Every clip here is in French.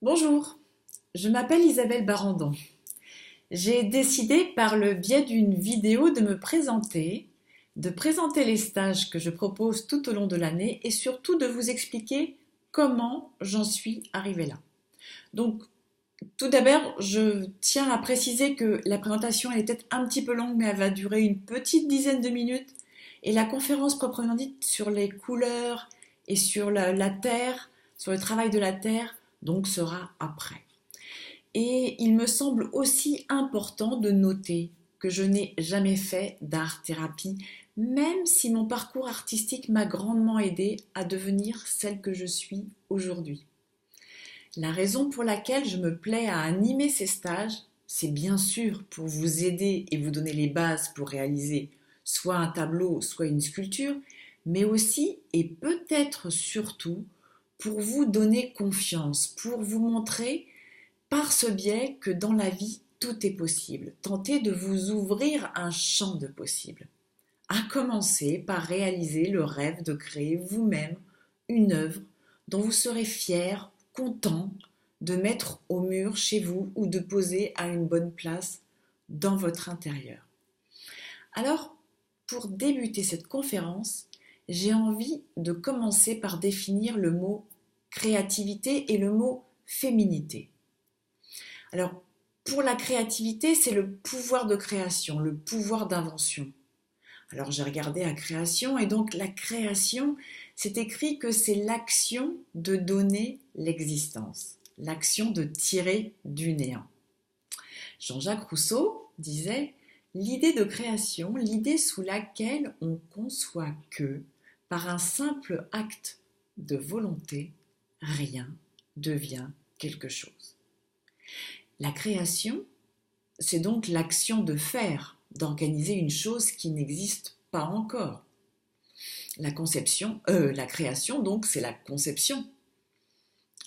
Bonjour, je m'appelle Isabelle Barandon. J'ai décidé par le biais d'une vidéo de présenter les stages que je propose tout au long de l'année et surtout de vous expliquer comment j'en suis arrivée là. Donc, tout d'abord, je tiens à préciser que la présentation elle est peut-être un petit peu longue, mais elle va durer une petite dizaine de minutes. Et la conférence proprement dite sur les couleurs et sur la terre, sur le travail de la terre, donc sera après. Et il me semble aussi important de noter que je n'ai jamais fait d'art-thérapie, même si mon parcours artistique m'a grandement aidée à devenir celle que je suis aujourd'hui. La raison pour laquelle je me plais à animer ces stages, c'est bien sûr pour vous aider et vous donner les bases pour réaliser soit un tableau, soit une sculpture, mais aussi et peut-être surtout pour vous donner confiance, pour vous montrer par ce biais que dans la vie, tout est possible. Tentez de vous ouvrir un champ de possibles. À commencer par réaliser le rêve de créer vous-même une œuvre dont vous serez fier, content de mettre au mur chez vous ou de poser à une bonne place dans votre intérieur. Alors, pour débuter cette conférence, j'ai envie de commencer par définir le mot créativité et le mot féminité. Alors, pour la créativité, c'est le pouvoir de création, le pouvoir d'invention. Alors, j'ai regardé à création et donc la création, c'est écrit que c'est l'action de donner l'existence, l'action de tirer du néant. Jean-Jacques Rousseau disait l'idée de création, l'idée sous laquelle on conçoit que, par un simple acte de volonté, rien devient quelque chose. La création, c'est donc l'action de faire, d'organiser une chose qui n'existe pas encore. La création, donc, c'est la conception,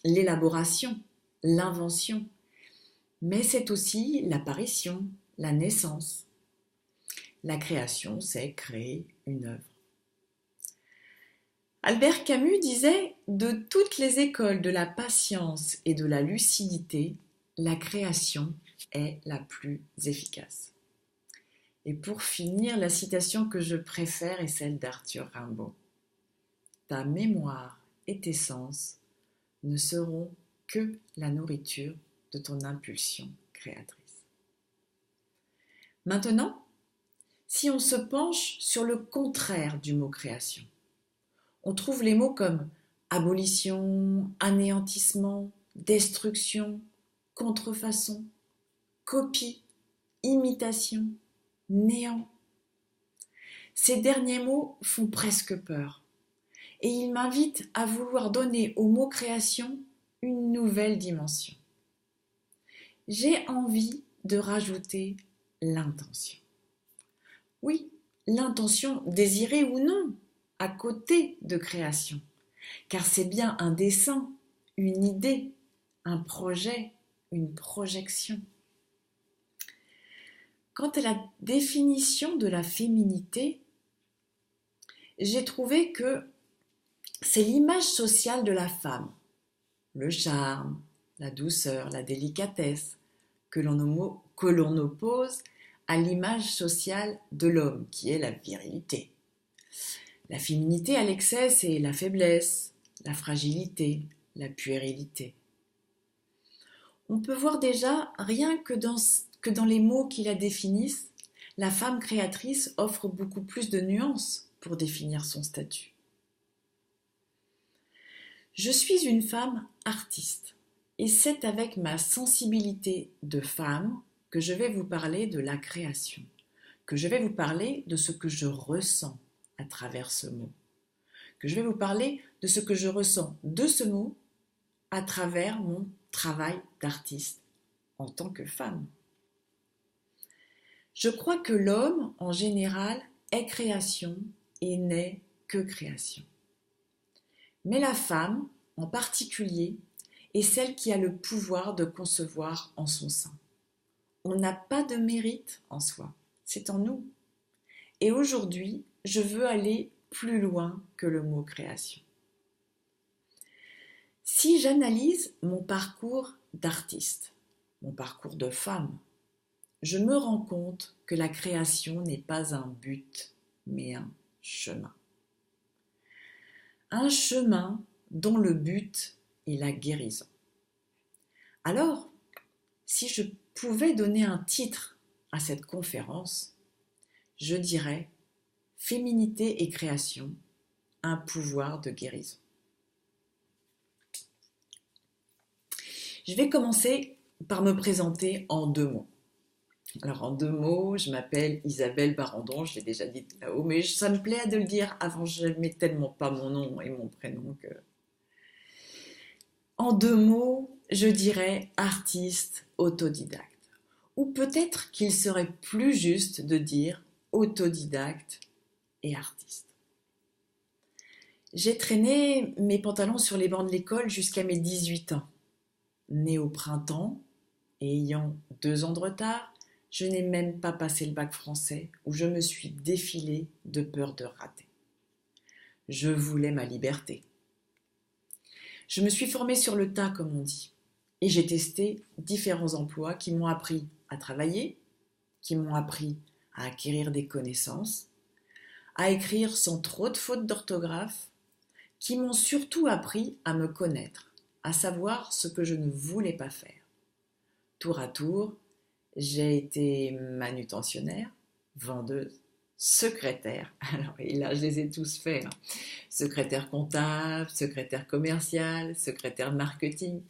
l'élaboration, l'invention, mais c'est aussi l'apparition, la naissance. La création, c'est créer une œuvre. Albert Camus disait « De toutes les écoles de la patience et de la lucidité, la création est la plus efficace. » Et pour finir, la citation que je préfère est celle d'Arthur Rimbaud. Ta mémoire et tes sens ne seront que la nourriture de ton impulsion créatrice. Maintenant, si on se penche sur le contraire du mot création, on trouve les mots comme abolition, anéantissement, destruction, contrefaçon, copie, imitation, néant. Ces derniers mots font presque peur et ils m'invitent à vouloir donner au mot création une nouvelle dimension. J'ai envie de rajouter l'intention. Oui, l'intention désirée ou non, à côté de création, car c'est bien un dessin, une idée, un projet, une projection. Quant à la définition de la féminité, j'ai trouvé que c'est l'image sociale de la femme, le charme, la douceur, la délicatesse, que l'on oppose à l'image sociale de l'homme, qui est la virilité. La féminité à l'excès, c'est la faiblesse, la fragilité, la puérilité. On peut voir déjà, rien que dans les mots qui la définissent, la femme créatrice offre beaucoup plus de nuances pour définir son statut. Je suis une femme artiste et c'est avec ma sensibilité de femme que je vais vous parler de la création, que je vais vous parler de ce que je ressens à travers ce mot, que je vais vous parler de ce que je ressens de ce mot à travers mon travail d'artiste en tant que femme. Je crois que l'homme, en général, est création et n'est que création. Mais la femme, en particulier, est celle qui a le pouvoir de concevoir en son sein. On n'a pas de mérite en soi, c'est en nous. Et aujourd'hui, je veux aller plus loin que le mot création. Si j'analyse mon parcours d'artiste, mon parcours de femme, je me rends compte que la création n'est pas un but, mais un chemin. Un chemin dont le but est la guérison. Alors, si je pouvais donner un titre à cette conférence, je dirais Féminité et création, un pouvoir de guérison. Je vais commencer par me présenter en 2 mots. Alors en 2 mots, je m'appelle Isabelle Barandon, je l'ai déjà dit là-haut, mais ça me plaît de le dire avant, je n'aimais tellement pas mon nom et mon prénom que... En 2 mots, je dirais artiste autodidacte. Ou peut-être qu'il serait plus juste de dire autodidacte et artiste. J'ai traîné mes pantalons sur les bancs de l'école jusqu'à mes 18 ans. Née au printemps et ayant 2 ans de retard, je n'ai même pas passé le bac français où je me suis défilée de peur de rater. Je voulais ma liberté. Je me suis formée sur le tas, comme on dit, et j'ai testé différents emplois qui m'ont appris à travailler, qui m'ont appris à acquérir des connaissances, à écrire sans trop de fautes d'orthographe, qui m'ont surtout appris à me connaître, à savoir ce que je ne voulais pas faire. Tour à tour, j'ai été manutentionnaire, vendeuse, secrétaire. Alors, et là, je les ai tous faits. Secrétaire comptable, secrétaire commercial, secrétaire marketing,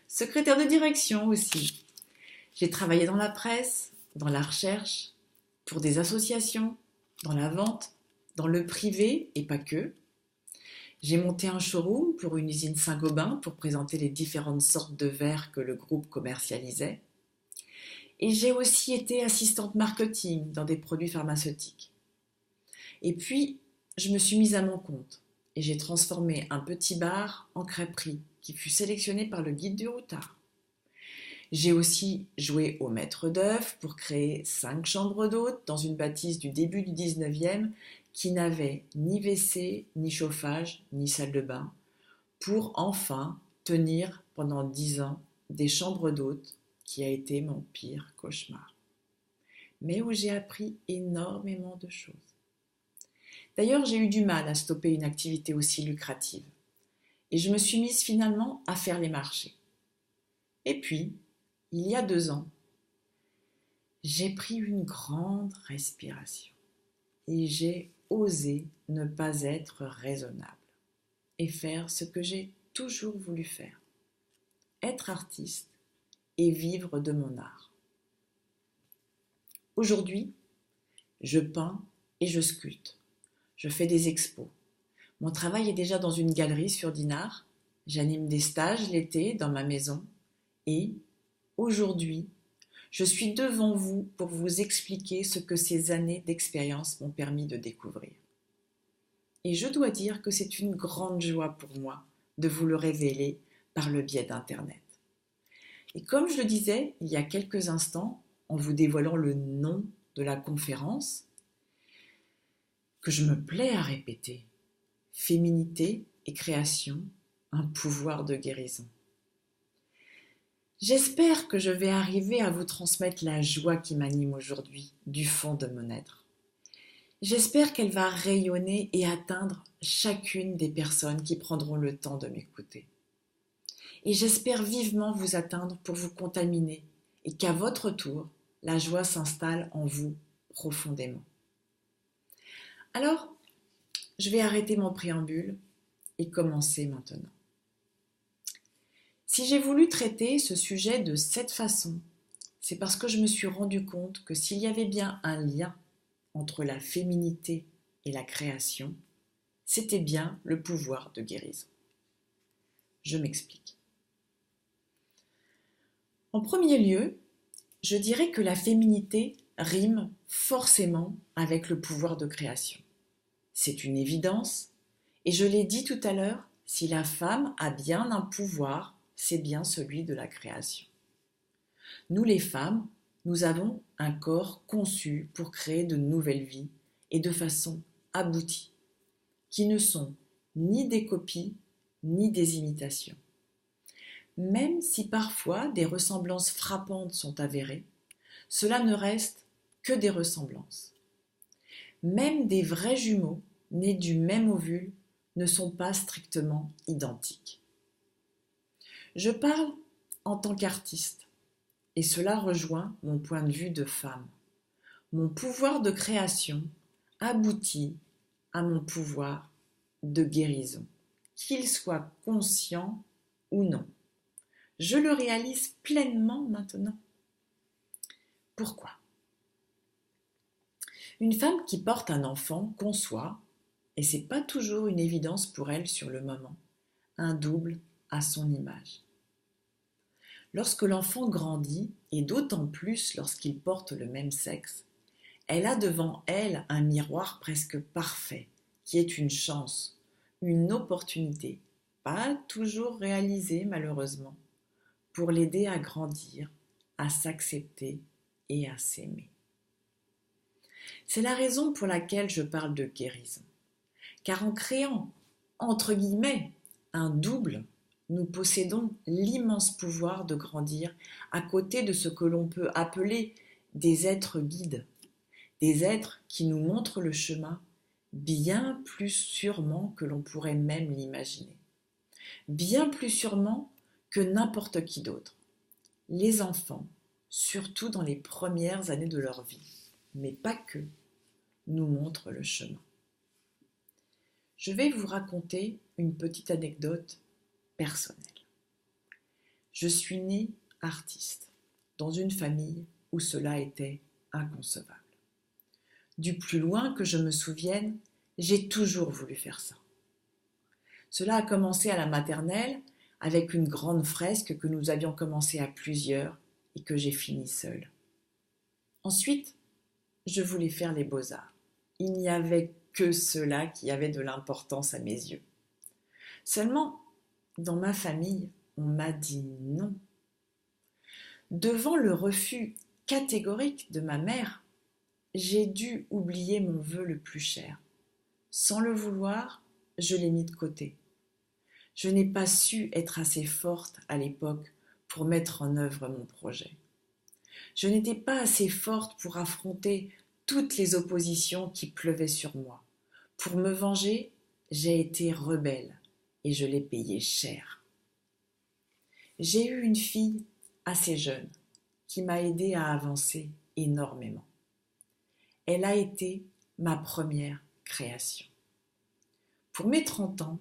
secrétaire de direction aussi. J'ai travaillé dans la presse, dans la recherche, pour des associations, dans la vente, dans le privé et pas que. J'ai monté un showroom pour une usine Saint-Gobain pour présenter les différentes sortes de verres que le groupe commercialisait. Et j'ai aussi été assistante marketing dans des produits pharmaceutiques. Et puis, je me suis mise à mon compte et j'ai transformé un petit bar en crêperie qui fut sélectionné par le guide du routard. J'ai aussi joué au maître d'œuvre pour créer 5 chambres d'hôtes dans une bâtisse du début du 19e qui n'avait ni WC, ni chauffage, ni salle de bain, pour enfin tenir pendant 10 ans des chambres d'hôtes qui a été mon pire cauchemar, mais où j'ai appris énormément de choses. D'ailleurs, j'ai eu du mal à stopper une activité aussi lucrative, et je me suis mise finalement à faire les marchés. Et puis, il y a 2 ans, j'ai pris une grande respiration, et j'ai osé ne pas être raisonnable, et faire ce que j'ai toujours voulu faire, être artiste, et vivre de mon art. Aujourd'hui, je peins et je sculpte. Je fais des expos. Mon travail est déjà dans une galerie sur Dinard. J'anime des stages l'été dans ma maison. Et aujourd'hui, je suis devant vous pour vous expliquer ce que ces années d'expérience m'ont permis de découvrir. Et je dois dire que c'est une grande joie pour moi de vous le révéler par le biais d'Internet. Et comme je le disais il y a quelques instants, en vous dévoilant le nom de la conférence, que je me plais à répéter, féminité et création, un pouvoir de guérison. J'espère que je vais arriver à vous transmettre la joie qui m'anime aujourd'hui, du fond de mon être. J'espère qu'elle va rayonner et atteindre chacune des personnes qui prendront le temps de m'écouter. Et j'espère vivement vous atteindre pour vous contaminer et qu'à votre tour, la joie s'installe en vous profondément. Alors, je vais arrêter mon préambule et commencer maintenant. Si j'ai voulu traiter ce sujet de cette façon, c'est parce que je me suis rendu compte que s'il y avait bien un lien entre la féminité et la création, c'était bien le pouvoir de guérison. Je m'explique. En premier lieu, je dirais que la féminité rime forcément avec le pouvoir de création. C'est une évidence, et je l'ai dit tout à l'heure, si la femme a bien un pouvoir, c'est bien celui de la création. Nous les femmes, nous avons un corps conçu pour créer de nouvelles vies et de façon aboutie, qui ne sont ni des copies ni des imitations, Même si parfois des ressemblances frappantes sont avérées, cela ne reste que des ressemblances. Même des vrais jumeaux nés du même ovule ne sont pas strictement identiques. Je parle en tant qu'artiste, et cela rejoint mon point de vue de femme. Mon pouvoir de création aboutit à mon pouvoir de guérison, qu'il soit conscient ou non. Je le réalise pleinement maintenant. Pourquoi ? Une femme qui porte un enfant conçoit, et c'est pas toujours une évidence pour elle sur le moment, un double à son image. Lorsque l'enfant grandit, et d'autant plus lorsqu'il porte le même sexe, elle a devant elle un miroir presque parfait, qui est une chance, une opportunité, pas toujours réalisée malheureusement, pour l'aider à grandir, à s'accepter et à s'aimer. C'est la raison pour laquelle je parle de guérison. Car en créant, entre guillemets, un double, nous possédons l'immense pouvoir de grandir à côté de ce que l'on peut appeler des êtres guides, des êtres qui nous montrent le chemin bien plus sûrement que l'on pourrait même l'imaginer, bien plus sûrement que n'importe qui d'autre. Les enfants, surtout dans les premières années de leur vie, mais pas que, nous montrent le chemin. Je vais vous raconter une petite anecdote personnelle. Je suis née artiste, dans une famille où cela était inconcevable. Du plus loin que je me souvienne, j'ai toujours voulu faire ça. Cela a commencé à la maternelle avec une grande fresque que nous avions commencé à plusieurs et que j'ai fini seule. Ensuite, je voulais faire les beaux-arts. Il n'y avait que cela qui avait de l'importance à mes yeux. Seulement, dans ma famille, on m'a dit non. Devant le refus catégorique de ma mère, j'ai dû oublier mon vœu le plus cher. Sans le vouloir, je l'ai mis de côté. Je n'ai pas su être assez forte à l'époque pour mettre en œuvre mon projet. Je n'étais pas assez forte pour affronter toutes les oppositions qui pleuvaient sur moi. Pour me venger, j'ai été rebelle et je l'ai payé cher. J'ai eu une fille assez jeune qui m'a aidée à avancer énormément. Elle a été ma première création. Pour mes 30 ans,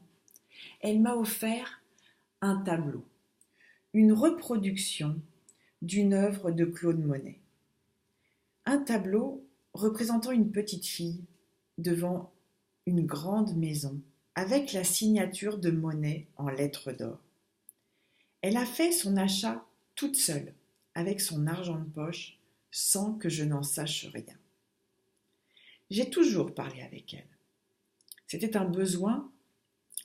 elle m'a offert un tableau, une reproduction d'une œuvre de Claude Monet. Un tableau représentant une petite fille devant une grande maison avec la signature de Monet en lettres d'or. Elle a fait son achat toute seule, avec son argent de poche, sans que je n'en sache rien. J'ai toujours parlé avec elle. C'était un besoin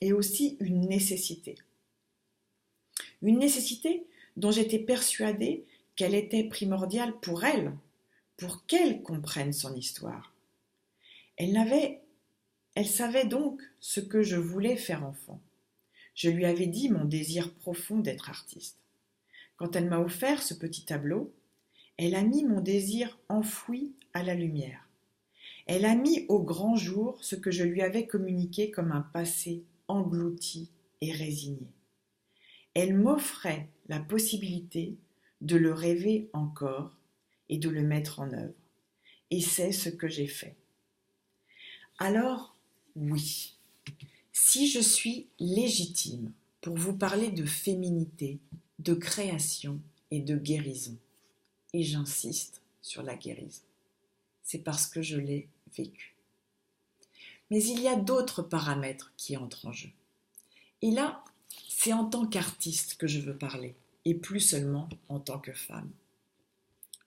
et aussi une nécessité. Une nécessité dont j'étais persuadée qu'elle était primordiale pour elle, pour qu'elle comprenne son histoire. Elle savait donc ce que je voulais faire enfant. Je lui avais dit mon désir profond d'être artiste. Quand elle m'a offert ce petit tableau, elle a mis mon désir enfoui à la lumière. Elle a mis au grand jour ce que je lui avais communiqué comme un passé englouti et résigné. Elle m'offrait la possibilité de le rêver encore et de le mettre en œuvre. Et c'est ce que j'ai fait. Alors, oui, si je suis légitime pour vous parler de féminité, de création et de guérison, et j'insiste sur la guérison, c'est parce que je l'ai vécu. Mais il y a d'autres paramètres qui entrent en jeu. Et là, c'est en tant qu'artiste que je veux parler, et plus seulement en tant que femme.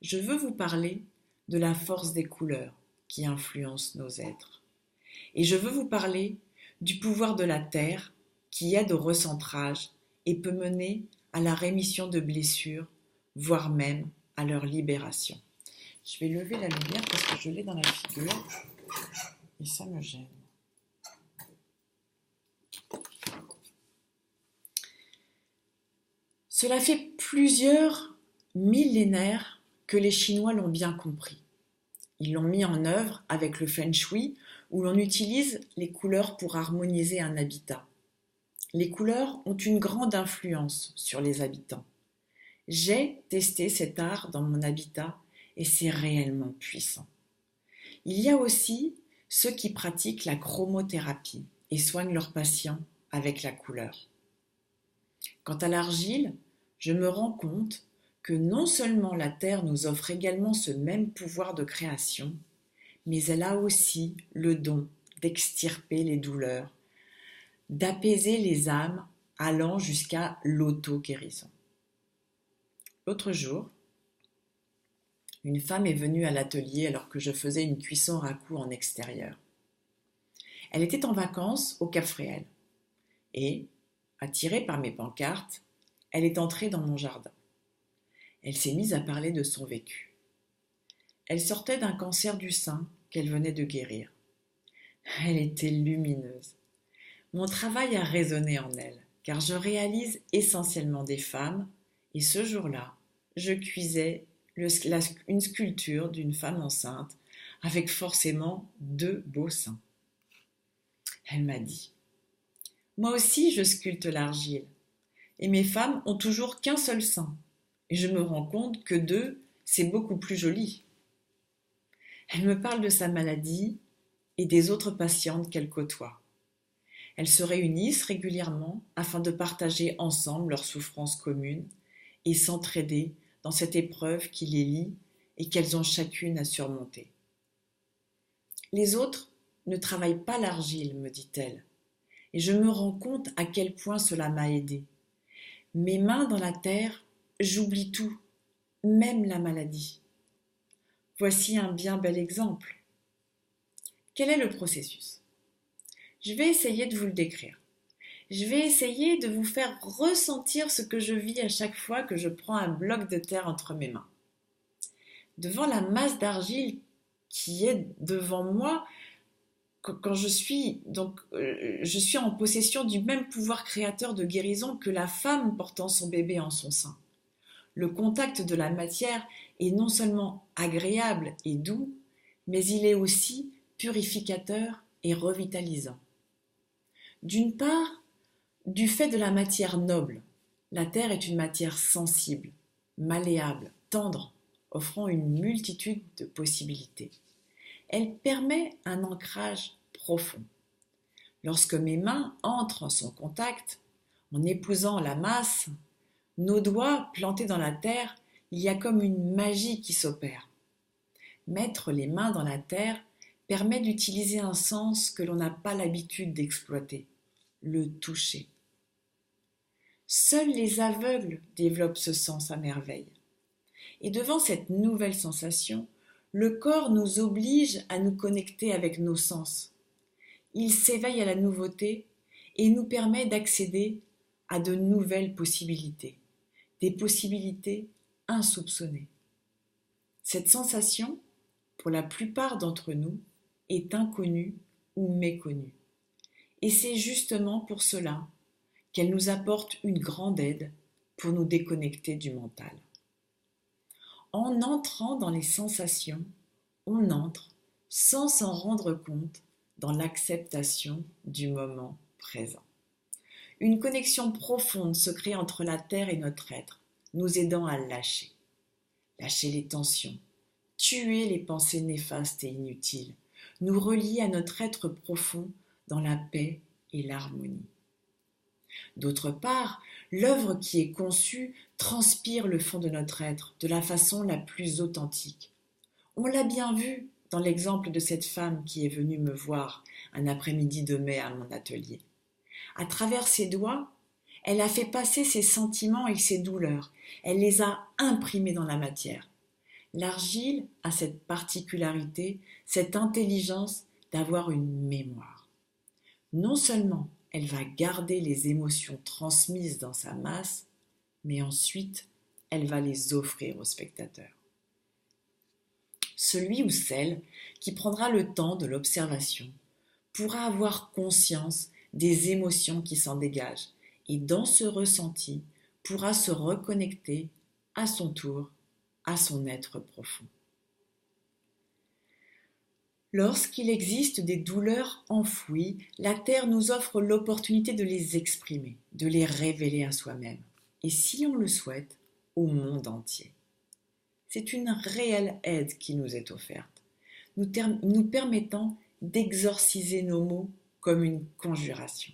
Je veux vous parler de la force des couleurs qui influencent nos êtres. Et je veux vous parler du pouvoir de la terre qui aide au recentrage et peut mener à la rémission de blessures, voire même à leur libération. Je vais lever la lumière parce que je l'ai dans la figure et ça me gêne. Cela fait plusieurs millénaires que les Chinois l'ont bien compris. Ils l'ont mis en œuvre avec le Feng Shui, où l'on utilise les couleurs pour harmoniser un habitat. Les couleurs ont une grande influence sur les habitants. J'ai testé cet art dans mon habitat et c'est réellement puissant. Il y a aussi ceux qui pratiquent la chromothérapie et soignent leurs patients avec la couleur. Quant à l'argile, je me rends compte que non seulement la terre nous offre également ce même pouvoir de création, mais elle a aussi le don d'extirper les douleurs, d'apaiser les âmes allant jusqu'à l'auto-guérison. L'autre jour, une femme est venue à l'atelier alors que je faisais une cuisson raku en extérieur. Elle était en vacances au Cap-Fréhel et, attirée par mes pancartes, elle est entrée dans mon jardin. Elle s'est mise à parler de son vécu. Elle sortait d'un cancer du sein qu'elle venait de guérir. Elle était lumineuse. Mon travail a résonné en elle, car je réalise essentiellement des femmes, et ce jour-là, je cuisais une sculpture d'une femme enceinte, avec forcément 2 beaux seins. Elle m'a dit « Moi aussi je sculpte l'argile, et mes femmes ont toujours qu'un seul sein, et je me rends compte que 2, c'est beaucoup plus joli. » Elle me parle de sa maladie et des autres patientes qu'elle côtoie. Elles se réunissent régulièrement afin de partager ensemble leurs souffrances communes et s'entraider dans cette épreuve qui les lie et qu'elles ont chacune à surmonter. Les autres ne travaillent pas l'argile, me dit-elle, et je me rends compte à quel point cela m'a aidée. Mes mains dans la terre, j'oublie tout, même la maladie. Voici un bien bel exemple. Quel est le processus ? Je vais essayer de vous le décrire. Je vais essayer de vous faire ressentir ce que je vis à chaque fois que je prends un bloc de terre entre mes mains. Devant la masse d'argile qui est devant moi, quand je suis en possession du même pouvoir créateur de guérison que la femme portant son bébé en son sein. Le contact de la matière est non seulement agréable et doux, mais il est aussi purificateur et revitalisant. D'une part, du fait de la matière noble, la terre est une matière sensible, malléable, tendre, offrant une multitude de possibilités. Elle permet un ancrage profond. Lorsque mes mains entrent en son contact, en épousant la masse, nos doigts plantés dans la terre, il y a comme une magie qui s'opère. Mettre les mains dans la terre permet d'utiliser un sens que l'on n'a pas l'habitude d'exploiter, le toucher. Seuls les aveugles développent ce sens à merveille. Et devant cette nouvelle sensation, le corps nous oblige à nous connecter avec nos sens. Il s'éveille à la nouveauté et nous permet d'accéder à de nouvelles possibilités, des possibilités insoupçonnées. Cette sensation, pour la plupart d'entre nous, est inconnue ou méconnue. Et c'est justement pour cela qu'elle nous apporte une grande aide pour nous déconnecter du mental. En entrant dans les sensations, on entre, sans s'en rendre compte, dans l'acceptation du moment présent. Une connexion profonde se crée entre la terre et notre être, nous aidant à lâcher. Lâcher les tensions, tuer les pensées néfastes et inutiles, nous relier à notre être profond dans la paix et l'harmonie. D'autre part, l'œuvre qui est conçue transpire le fond de notre être de la façon la plus authentique. On l'a bien vu dans l'exemple de cette femme qui est venue me voir un après-midi de mai à mon atelier. À travers ses doigts, elle a fait passer ses sentiments et ses douleurs. Elle les a imprimés dans la matière. L'argile a cette particularité, cette intelligence d'avoir une mémoire. Non seulement elle va garder les émotions transmises dans sa masse, mais ensuite, elle va les offrir au spectateur. Celui ou celle qui prendra le temps de l'observation pourra avoir conscience des émotions qui s'en dégagent et dans ce ressenti pourra se reconnecter à son tour à son être profond. Lorsqu'il existe des douleurs enfouies, la Terre nous offre l'opportunité de les exprimer, de les révéler à soi-même, et si on le souhaite, au monde entier. C'est une réelle aide qui nous est offerte, nous permettant d'exorciser nos maux comme une conjuration.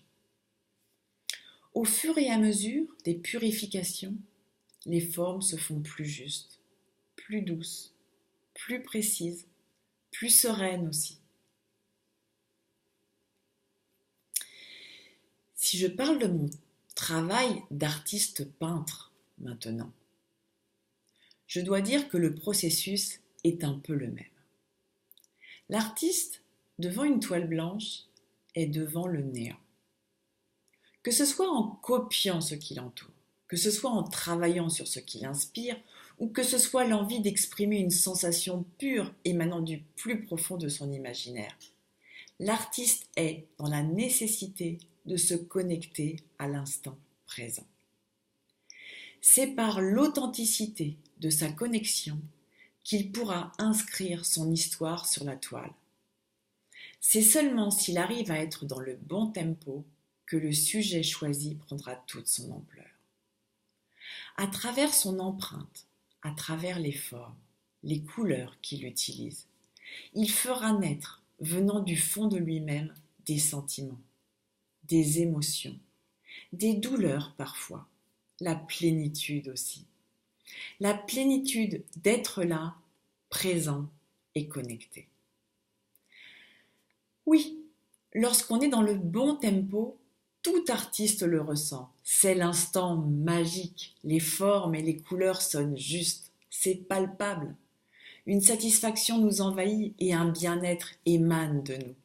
Au fur et à mesure des purifications, les formes se font plus justes, plus douces, plus précises, plus sereines aussi. Si je parle de mon travail d'artiste peintre maintenant, je dois dire que le processus est un peu le même. L'artiste, devant une toile blanche, est devant le néant. Que ce soit en copiant ce qui l'entoure, que ce soit en travaillant sur ce qui l'inspire, ou que ce soit l'envie d'exprimer une sensation pure émanant du plus profond de son imaginaire. L'artiste est dans la nécessité de se connecter à l'instant présent. C'est par l'authenticité de sa connexion qu'il pourra inscrire son histoire sur la toile. C'est seulement s'il arrive à être dans le bon tempo que le sujet choisi prendra toute son ampleur. À travers son empreinte, à travers les formes, les couleurs qu'il utilise, il fera naître, venant du fond de lui-même, des sentiments, des émotions, des douleurs parfois, la plénitude aussi. La plénitude d'être là, présent et connecté. Oui, lorsqu'on est dans le bon tempo, tout artiste le ressent. C'est l'instant magique. Les formes et les couleurs sonnent justes. C'est palpable. Une satisfaction nous envahit et un bien-être émane de nous.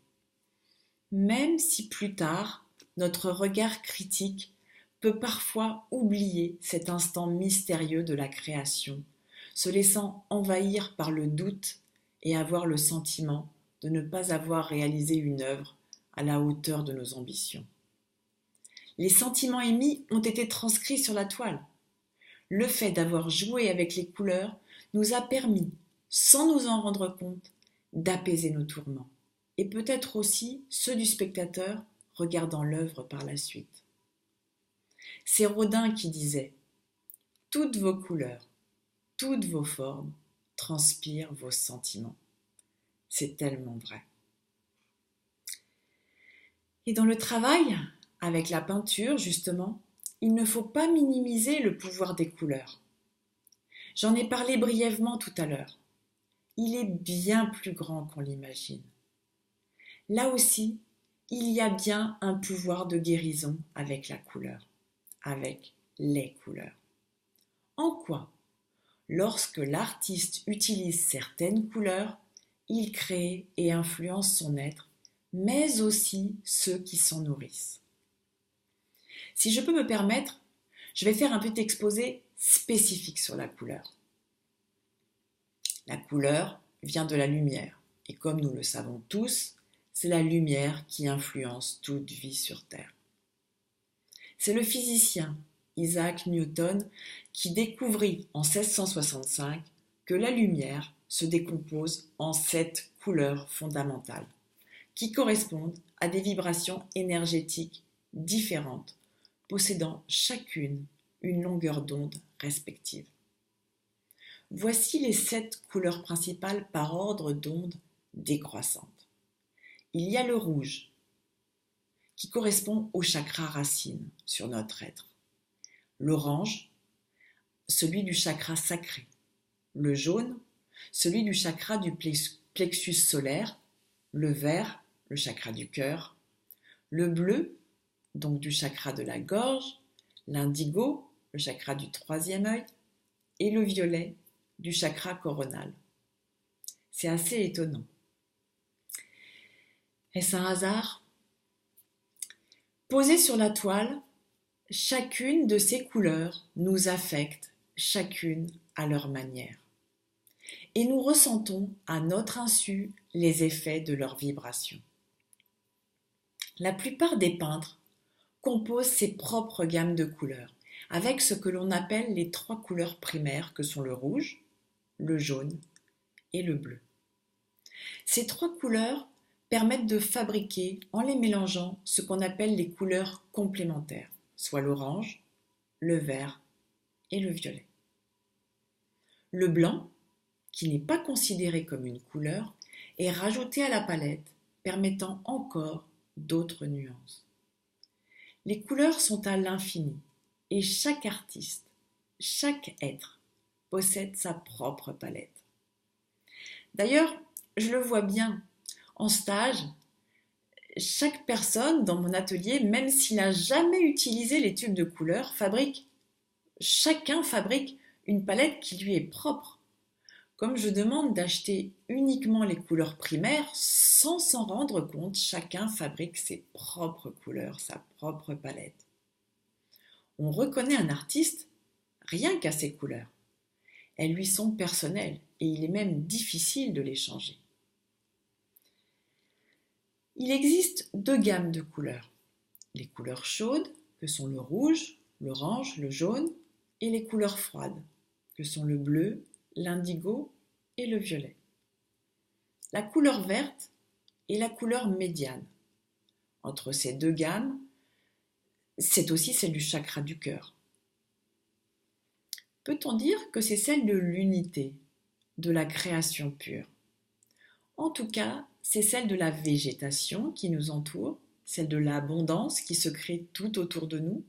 Même si plus tard, notre regard critique peut parfois oublier cet instant mystérieux de la création, se laissant envahir par le doute et avoir le sentiment de ne pas avoir réalisé une œuvre à la hauteur de nos ambitions. Les sentiments émis ont été transcrits sur la toile. Le fait d'avoir joué avec les couleurs nous a permis, sans nous en rendre compte, d'apaiser nos tourments, et peut-être aussi ceux du spectateur regardant l'œuvre par la suite. C'est Rodin qui disait « Toutes vos couleurs, toutes vos formes transpirent vos sentiments ». C'est tellement vrai. Et dans le travail, avec la peinture justement, il ne faut pas minimiser le pouvoir des couleurs. J'en ai parlé brièvement tout à l'heure. Il est bien plus grand qu'on l'imagine. Là aussi, il y a bien un pouvoir de guérison avec la couleur, avec les couleurs. En quoi? Lorsque l'artiste utilise certaines couleurs, il crée et influence son être, mais aussi ceux qui s'en nourrissent. Si je peux me permettre, je vais faire un petit exposé spécifique sur la couleur. La couleur vient de la lumière, et comme nous le savons tous, c'est la lumière qui influence toute vie sur Terre. C'est le physicien Isaac Newton qui découvrit en 1665 que la lumière se décompose en 7 couleurs fondamentales, qui correspondent à des vibrations énergétiques différentes, possédant chacune une longueur d'onde respective. Voici les 7 couleurs principales par ordre d'onde décroissante. Il y a le rouge, qui correspond au chakra racine sur notre être. L'orange, celui du chakra sacré. Le jaune, celui du chakra du plexus solaire. Le vert, le chakra du cœur. Le bleu, donc du chakra de la gorge. L'indigo, le chakra du 3e œil. Et le violet, du chakra coronal. C'est assez étonnant. Est-ce un hasard? Posées sur la toile, chacune de ces couleurs nous affecte, chacune à leur manière. Et nous ressentons à notre insu les effets de leurs vibrations. La plupart des peintres composent ses propres gammes de couleurs, avec ce que l'on appelle les 3 couleurs primaires que sont le rouge, le jaune et le bleu. Ces 3 couleurs permettent de fabriquer, en les mélangeant, ce qu'on appelle les couleurs complémentaires, soit l'orange, le vert et le violet. Le blanc, qui n'est pas considéré comme une couleur, est rajouté à la palette, permettant encore d'autres nuances. Les couleurs sont à l'infini et chaque artiste, chaque être possède sa propre palette. D'ailleurs, je le vois bien, en stage, chaque personne dans mon atelier, même s'il n'a jamais utilisé les tubes de couleurs, chacun fabrique une palette qui lui est propre. Comme je demande d'acheter uniquement les couleurs primaires, sans s'en rendre compte, chacun fabrique ses propres couleurs, sa propre palette. On reconnaît un artiste rien qu'à ses couleurs. Elles lui sont personnelles et il est même difficile de les changer. Il existe 2 gammes de couleurs. Les couleurs chaudes, que sont le rouge, l'orange, le jaune, et les couleurs froides, que sont le bleu, l'indigo et le violet. La couleur verte est la couleur médiane. Entre ces 2 gammes, c'est aussi celle du chakra du cœur. Peut-on dire que c'est celle de l'unité, de la création pure? En tout cas, c'est celle de la végétation qui nous entoure, celle de l'abondance qui se crée tout autour de nous.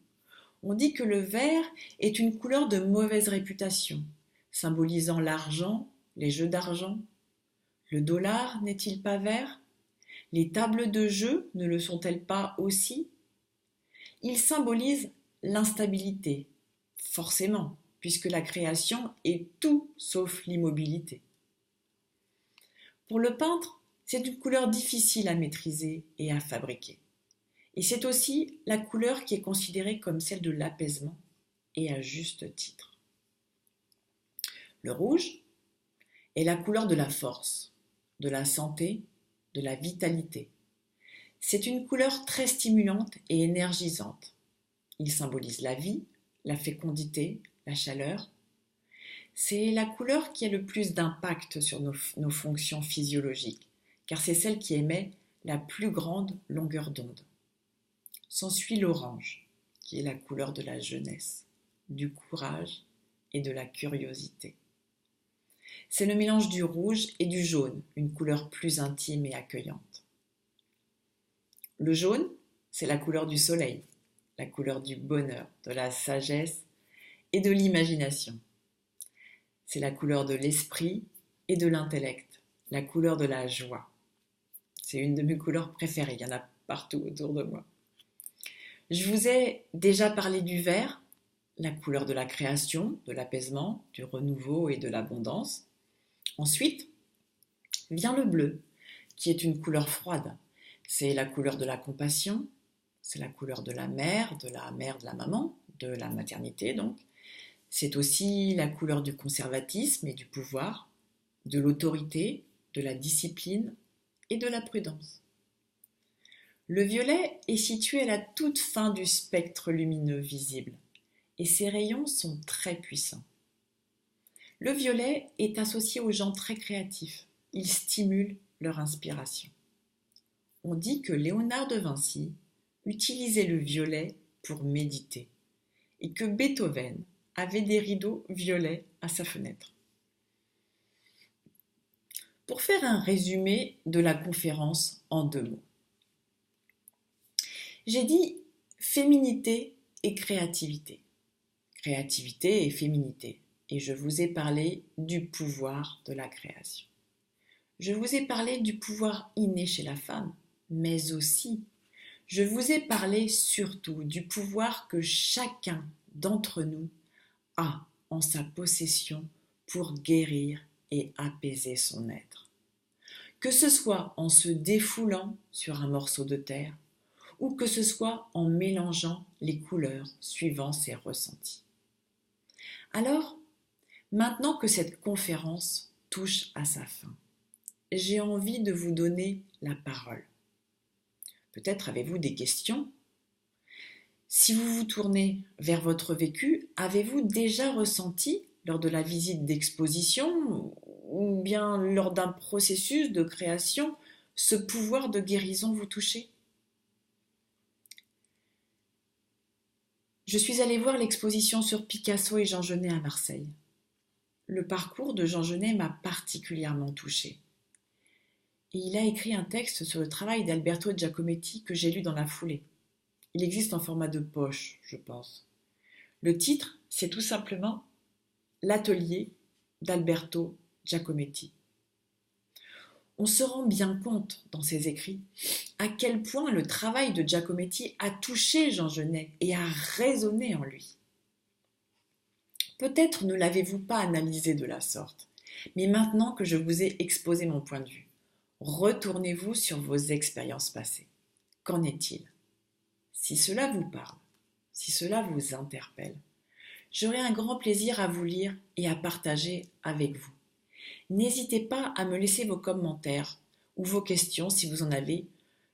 On dit que le vert est une couleur de mauvaise réputation, symbolisant l'argent, les jeux d'argent. Le dollar n'est-il pas vert? Les tables de jeu ne le sont-elles pas aussi? Il symbolise l'instabilité, forcément, puisque la création est tout sauf l'immobilité. Pour le peintre, c'est une couleur difficile à maîtriser et à fabriquer. Et c'est aussi la couleur qui est considérée comme celle de l'apaisement, et à juste titre. Le rouge est la couleur de la force, de la santé, de la vitalité. C'est une couleur très stimulante et énergisante. Il symbolise la vie, la fécondité, la chaleur. C'est la couleur qui a le plus d'impact sur nos fonctions physiologiques, car c'est celle qui émet la plus grande longueur d'onde. S'ensuit l'orange, qui est la couleur de la jeunesse, du courage et de la curiosité. C'est le mélange du rouge et du jaune, une couleur plus intime et accueillante. Le jaune, c'est la couleur du soleil, la couleur du bonheur, de la sagesse et de l'imagination. C'est la couleur de l'esprit et de l'intellect, la couleur de la joie. C'est une de mes couleurs préférées, il y en a partout autour de moi. Je vous ai déjà parlé du vert, la couleur de la création, de l'apaisement, du renouveau et de l'abondance. Ensuite, vient le bleu, qui est une couleur froide. C'est la couleur de la compassion, c'est la couleur de la mère, de la maman, de la maternité donc. C'est aussi la couleur du conservatisme et du pouvoir, de l'autorité, de la discipline et de la prudence. Le violet est situé à la toute fin du spectre lumineux visible et ses rayons sont très puissants. Le violet est associé aux gens très créatifs. Il stimule leur inspiration. On dit que Léonard de Vinci utilisait le violet pour méditer et que Beethoven avait des rideaux violets à sa fenêtre. Pour faire un résumé de la conférence en 2 mots. J'ai dit féminité et créativité. Créativité et féminité. Et je vous ai parlé du pouvoir de la création. Je vous ai parlé du pouvoir inné chez la femme, mais aussi, je vous ai parlé surtout du pouvoir que chacun d'entre nous a en sa possession pour guérir et apaiser son être. Que ce soit en se défoulant sur un morceau de terre, ou que ce soit en mélangeant les couleurs suivant ses ressentis. Alors, maintenant que cette conférence touche à sa fin, j'ai envie de vous donner la parole. Peut-être avez-vous des questions? Si vous vous tournez vers votre vécu, avez-vous déjà ressenti lors de la visite d'exposition ou bien lors d'un processus de création ce pouvoir de guérison vous toucher? Je suis allée voir l'exposition sur Picasso et Jean Genet à Marseille. Le parcours de Jean Genet m'a particulièrement touchée. Et il a écrit un texte sur le travail d'Alberto Giacometti que j'ai lu dans la foulée. Il existe en format de poche, je pense. Le titre, c'est tout simplement L'atelier d'Alberto Giacometti. On se rend bien compte dans ses écrits à quel point le travail de Giacometti a touché Jean Genet et a résonné en lui. Peut-être ne l'avez-vous pas analysé de la sorte, mais maintenant que je vous ai exposé mon point de vue, retournez-vous sur vos expériences passées. Qu'en est-il? Si cela vous parle, si cela vous interpelle, j'aurai un grand plaisir à vous lire et à partager avec vous. N'hésitez pas à me laisser vos commentaires ou vos questions si vous en avez.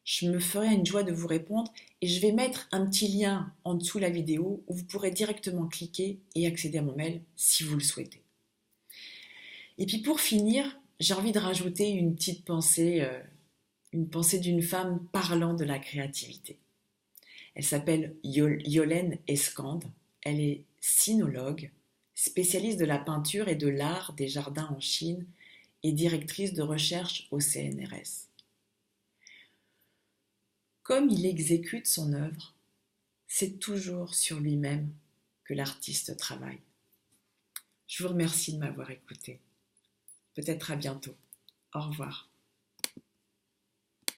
Je me ferai une joie de vous répondre et je vais mettre un petit lien en dessous de la vidéo où vous pourrez directement cliquer et accéder à mon mail si vous le souhaitez. Et puis pour finir, j'ai envie de rajouter une petite pensée, d'une femme parlant de la créativité. Elle s'appelle Yolène Escande, elle est sinologue, spécialiste de la peinture et de l'art des jardins en Chine et directrice de recherche au CNRS. Comme il exécute son œuvre, c'est toujours sur lui-même que l'artiste travaille. Je vous remercie de m'avoir écouté. Peut-être à bientôt. Au revoir.